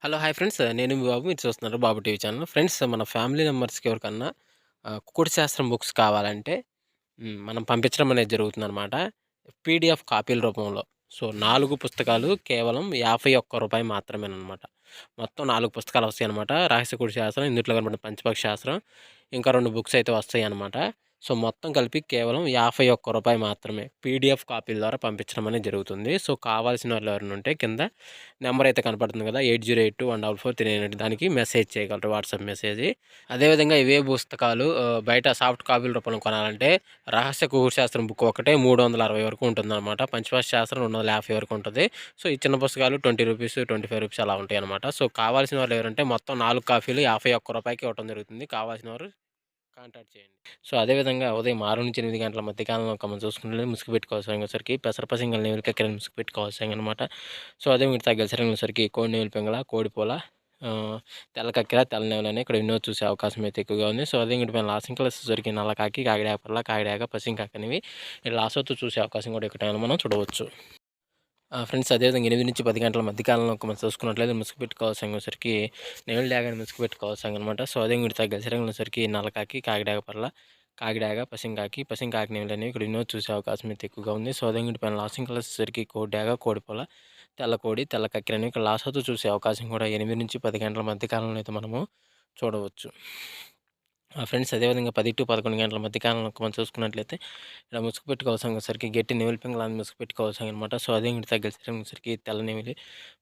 Hello! Hi friends. నేను మీ బాబు. మీరు చూస్తున్నారు బాబు టీవీ ఛానల్. ఫ్రెండ్స్ మన ఫ్యామిలీ మెంబర్స్‌కి ఎవరికన్నా కుకుడు శాస్త్రం బుక్స్ కావాలంటే మనం పంపించడం అనేది జరుగుతుందనమాట. పీడీఎఫ్ కాపీల రూపంలో. సో, 4 పుస్తకాలు కేవలం రూ. 51 మాత్రమేననమాట. మొత్తం 4 పుస్తకాలు వస్తాయనమాట. రహస్య కుడి శాస్త్రం, ఇందుట్లో కనపడిన పంచపక్షి శాస్త్రం, ఇంకా 2 బుక్స్ అయితే వస్తాయనమాట. సో, మొత్తం కలిపి కేవలం రూ. 51 మాత్రమే. పీడీఎఫ్ కాపీల ద్వారా పంపించడం అనేది జరుగుతుంది. సో, కావాల్సిన వాళ్ళు ఎవరైనా ఉంటే కింద నెంబర్ అయితే కనపడుతుంది కదా! 8082144398 దానికి మెసేజ్ చేయగలరు. WhatsApp message. అదేవిధంగా ఇవే పుస్తకాలు బయట సాఫ్ట్ కాపీల రూపంలో కొనాలంటే రహస్య ఖగోళ శాస్త్రం బుక్ ఒకటే 360 వరకు ఉంటుందన్నమాట. పంచభాష శాస్త్రం 250 వరకు ఉంటది. సో, ఈ చిన్న పుస్తకాలు రూ. 20, రూ. 25 అలా ఉంటాయన్నమాట. సో, కావాల్సిన వాళ్ళు ఎవరంటే మొత్తం 4 కాపీలు రూ. 51కి ఇవ్వటం జరుగుతుంది. కావాల్సిన వారు కాంటాక్ట్ చేయండి. సో, అదేవిధంగా ఉదయం 6-8 గంటల మధ్య కాలంలో మనం చూసుకున్నట్లయితే ముసుగు పెట్టుకోవాల్సరికి పెసరపసింగల్ నేవులు కక్కిన ముసుగు పెట్టుకోవాల్సిందనమాట. సో, అదే మీరు తగ్గసరికి కోడి నేవులు పింగళ, కోడిపోల, తెల్ల కక్కెర, తెల్ల నేవులని ఇక్కడ ఎన్నో చూసే అవకాశం అయితే ఎక్కువగా ఉంది. సో, అదే ఇంకటి పైన లాసింగ్ కలర్స్ వచ్చేసరికి నల్ల కాకి, కాకిడాక పర్ల, కాకిడాక, పసింకాకి అనేవి లాసోతో చూసే అవకాశం కూడా ఇక్కడ మనం చూడవచ్చు. ఫ్రెండ్స్ అదేవిధంగా 8-10 గంటల మధ్య కాలంలో మనం చూసుకున్నట్లయితే ముసుగు పెట్టుకోవాల్సరికి నేవులు డాగాని ముసుగు పెట్టుకోవాల్సనమాట. సో, అదే ఇంకటి తగ్గసరికి నల్లకాకి, కాకిడాక పర్ల, కాకిడాక, పసింకాకి, పసింకాకి నేవులు అనేవి ఇక్కడ ఎన్నో చూసే అవకాశం అయితే ఎక్కువగా ఉంది. సో, అదే ఇంకటి పైన లాసింగ్ కలర్స్ వచ్చేసరికి కోడి డాగ, కోడిపోల, తెల్ల కోడి, తెల్ల కక్కెర అనేవి ఇక్కడ లాసోతో చూసే అవకాశం కూడా 8-10 గంటల మధ్య కాలంలో అయితే మనము చూడవచ్చు. ఫ్రెండ్స్ అదేవిధంగా 10-11 గంటల మధ్య కాలంలో మనం చూసుకున్నట్లయితే ఇలా ముసుగు పెట్టుకోవాల్సరికి గట్టి నెమిలి పింగళాన్ని ముసుగు పెట్టుకోవాల్సనమాట. సో, అదే ఇంటి తగ్గసరికి తెల్ల నెమిలి,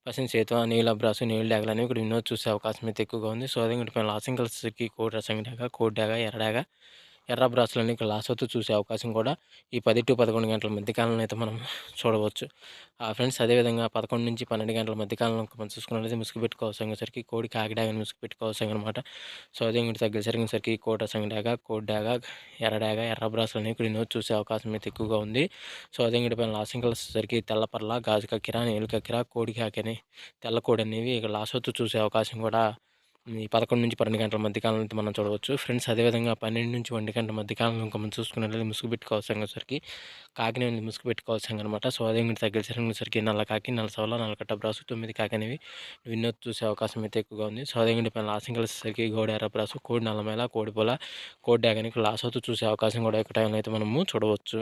పసిని సేతు, నీల అబ్రాసు, నీళ్ళు డాగలు అనేవి ఇక్కడ ఎన్నో చూసే అవకాశం అయితే ఎక్కువగా ఉంది. సో, అదే ఇంటి పైన లాసింగ్ కలర్స్‌కి కోడి రసం డాగ, కోడి డాగ, ఎర్ర డాగ, ఎర్ర బ్రాసులన్నీ ఇక్కడ లాసోతో చూసే అవకాశం కూడా ఈ 10-11 గంటల మధ్య కాలంలో అయితే మనం చూడవచ్చు. ఫ్రెండ్స్ అదేవిధంగా 11-12 గంటల మధ్య కాలంలో మనం చూసుకున్నట్లయితే ముసుగు పెట్టుకోవాల్సరికి కోడి కాకిడాగని ముసుగు పెట్టుకోవాల్సనమాట. సో, అదే ఇంకటి తగ్గసరికి కోట సంగడాగ, కోడి డాగ, ఎర్ర డాగ, ఎర్ర బ్రాసులు అనేవి ఇక్కడ ఎన్నో చూసే అవకాశం అయితే ఎక్కువగా ఉంది. సో, అదే ఇంకటి పైన లాసింగ్ కలర్స్ వచ్చేసరికి తెల్ల పర్ల, గాజు కక్కిర, నీలు కక్కిర, కోడి కాకని, తెల్ల కోడి అనేవి ఇక్కడ లాసోతో చూసే అవకాశం కూడా ఈ 11-12 గంటల మధ్య కాలంలో అయితే మనం చూడవచ్చు. ఫ్రెండ్స్ అదేవిధంగా 12-1 గంటల మధ్య కాలంలో ఇంకా మనం చూసుకున్నట్లయితే ముసుగు పెట్టుకోవాల్సరికి కాకినేని ముసుగు పెట్టుకోవాల్సనమాట. సో, అదే ఇంకటి తగ్గసరికి నల్ల కాకి, నల్ల సవల, నల్లకట్ట బ్రాసు, 9 కాకి అనేవి ఎన్నో చూసే అవకాశం అయితే ఎక్కువగా ఉంది. సో, అదే ఇంకటి పైన లాసింగ్ కలిసేసరికి గోడ ఎర్ర బ్రాసు, కోడి నల్లమేల, కోడిపోల, కోడి డాగని ఇక్కడ లాస్ అవుతూ చూసే అవకాశం కూడా ఇక్కడ అయితే మనము చూడవచ్చు.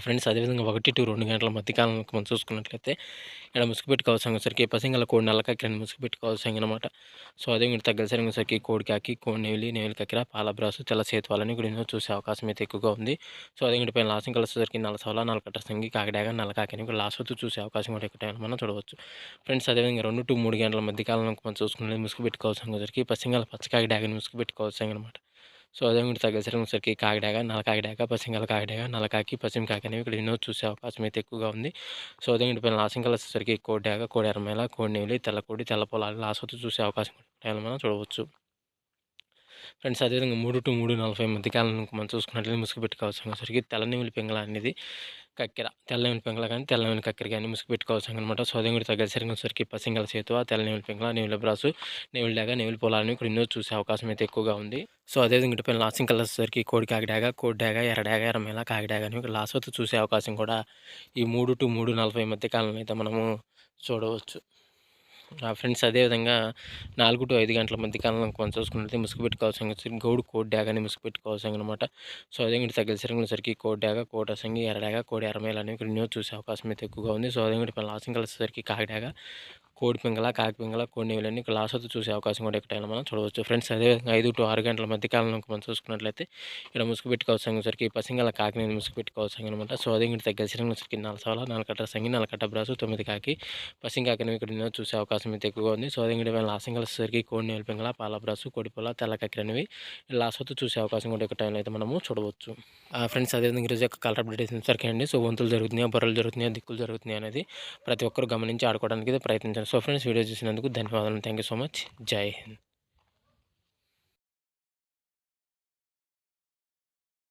ఫ్రెండ్స్ అదేవిధంగా 1-2 గంటల మధ్య కాలంలో మనం చూసుకున్నట్లయితే ఇక్కడ ముసుగు పెట్టుకోవాల్సరికి పసింగల కోడి నల్ల కక్కిరని ముసుగు పెట్టుకోవాల్సిందనమాట. సో, అదే ఇంకటి తగ్గసరికి కోడి కాకి, కోడి నెమిలి, నెమిలి కక్కిర, పాల బ్రాసు, తెల్ల సేతువాలని ఇక్కడ ఎన్నో చూసే అవకాశం అయితే ఎక్కువగా ఉంది. సో, అదే ఇంకటి పైన లాసింగ్ కలిసేసరికి నల్ల సవల, నల్లకట్ట సంగి, కాకిడాగ, నల్ల కాకిని ఇక్కడ లాస్ అవుతూ చూసే అవకాశం కూడా ఇక్కడ మనం చూడవచ్చు. ఫ్రెండ్స్ అదేవిధంగా 2-3 గంటల మధ్య కాలంలో మనం చూసుకున్నట్లయితే ముసుగు పెట్టుకోవాల్సరికి పసింగల పచ్చకాకి డాగని ముసుగు పెట్టుకోవాల్సిందనమాట. సో, అదే ఇంకటి తగ్గసరికి కాకిడాగ, నల్ల కాకిడాగ, పసింగల కాకిడాగ, నల్ల కాకి, పశ్చిమ కాకి అనేవి ఇక్కడ ఎన్నో చూసే అవకాశం అయితే ఎక్కువగా ఉంది. సో, అదే ఇంటి పైన లాసింగ్ కలర్స్ వచ్చేసరికి కోడి డాగ, కోడి ఎర్రమేల, కోడి నెమిలి, తెల్ల కోడి, తెల్ల పొలాలు లాసోతో చూసే అవకాశం కూడా మనం చూడవచ్చు. ఫ్రెండ్స్ అదేవిధంగా 3-3:40 మధ్య కాలంలో మనం చూసుకున్నట్లయితే ముసుగు పెట్టుకోవాల్సరికి తెల్ల నెమిలి పింగళ అనేది కక్కెర, తెల్ల నెమిలి పింగళ కానీ, తెల్ల నెమిలి కక్కెర కానీ ముసుగు పెట్టుకోవాల్సనమాట. సో, అదే ఇంకటి తగ్గసరికి పసింగల సేతువ, తెల్ల నెమిలి పింగళ, నెమిలి బ్రాసు, నెమిలి డాగ, నెమిలి పొలాలని ఇక్కడ ఎన్నో చూసే అవకాశం అయితే ఎక్కువగా ఉంది. సో, అదేవిధంగా ఇటు పైన లాసింగ్ కలర్స్ వచ్చేసరికి కోడి కాకిడాగ, కోడి డాగ, ఎర్ర డాగ, ఎర్రమేల, కాకిడాగ అని ఇక్కడ లాసోతో చూసే అవకాశం కూడా ఈ 3-3:40 మధ్య కాలంలో అయితే మనము చూడవచ్చు. ఫ్రెండ్స్ అదేవిధంగా 4-5 గంటల మధ్య కాలంలో మనం చూసుకున్నట్లయితే ముసుగు పెట్టుకోవాల్సిన గౌడు కోడి డాగని ముసుగు పెట్టుకోవాల్సనమాట. సో, అదే ఇంకటి తగ్గసరికి కోడి డాగ, కోడి రసంగి, ఎర్ర డాగ, కోడి ఎర్రమేల అనేవి ఇక్కడ ఎన్నో చూసే అవకాశం అయితే ఎక్కువగా ఉంది. సో, అదే ఇంకటి పైన లాసింగ్ కలర్స్ వచ్చేసరికి కాకిడాగ, కోడి పింగళ, కాకి పింగళ, కోడి నెమిలని ఇక్కడ లాసోతో చూసే అవకాశం కూడా ఎక్కడైనా మనం చూడవచ్చు. ఫ్రెండ్స్ అదేవిధంగా 5-6 గంటల మధ్య కాలంలో మనం చూసుకున్నట్లయితే ఇక్కడ ముసుగు పెట్టుకోవాల్సరికి పసింగల కాకిని ముసుగు పెట్టుకోవాల్సనమాట. సో, అదే ఇంకటి తగ్గసరికి నల్లసవల, నల్లకట్ట సంగి, నల్లకట్ట బ్రాసు, 9 కాకి, పసింకాకి అనేవి ఇక్కడ ఎన్నో చూసే అవకాశం అయితే ఎక్కువగా ఉంది. సో, అదే ఇంకటి పైన లాసింగ్ కలర్స్ వచ్చేసరికి కోడి నెమిలి పింగళ, పాల బ్రాసు, కోడిపోల, తెల్ల కక్కెర అనేవి లాసోతో చూసే అవకాశం కూడా ఇక్కడ అయితే మనము చూడవచ్చు. ఫ్రెండ్స్ అదేవిధంగా ఈరోజు యొక్క కలర్ అప్డేట్ సరికి అండి. సో, వంతులు జరుగుతున్నాయా, బొర్రలు జరుగుతున్నాయా, దిక్కులు జరుగుతున్నాయి అనేది ప్రతి ఒక్కరు గమనించి ఆడుకోవడానికి అయితే ప్రయత్నించండి. సో, ఫ్రెండ్స్ వీడియో చూసినందుకు ధన్యవాదాలు. Thank you so much. జై హింద్.